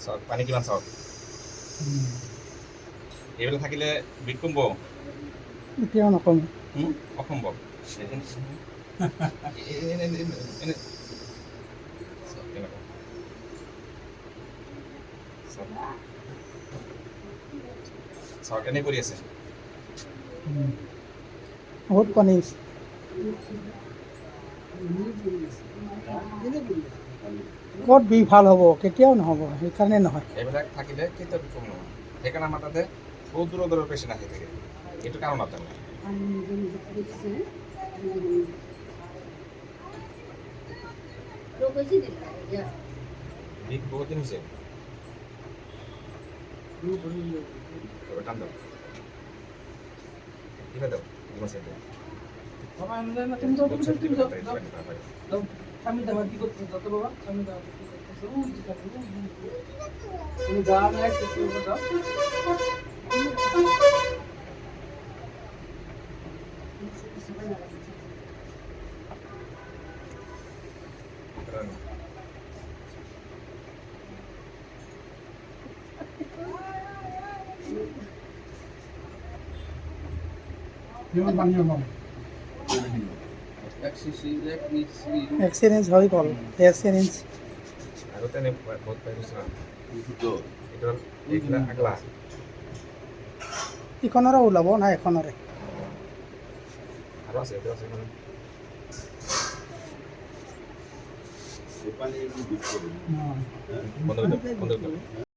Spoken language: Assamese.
চাওক পানী কিমান চাওক এইবিলাক থাকিলে বিষ কমিব এতিয়াও নকমে অসম্ভৱ চাওক এনেই কৰি আছে বহুত পানী হৈছে ক'ত বিষ ভাল হ'ব কেতিয়াও নহ'ব সেইকাৰণে নহয় এইবিলাক থাকিলে কেতিয়াও বিষ কম নহয় সেইকাৰণে আমাৰ তাতে বহুত দূৰৰ দূৰৰ পেচেণ্ট আহি থাকে এইটো কাৰণত তাৰমানে বিষ বহুত দিন হৈছে টান দাও কিবা দাও আমি দাবার কি করতেছ যত বাবা আমি দাবার কি করতেছ ওই যেটা তুমি গান এক করতে দাও যিমান পানী হ'ব এক্সিডেণ্ট হৈ গ'ল এক্সিডেণ্ট আগতে এনে বহুত পাই গৈছে না এইটো এইবিলাক আগলা ইখনৰো ওলাব না এখনৰে আৰু আছে এইটো আছে মানে বন্ধ কৰি দিয়ক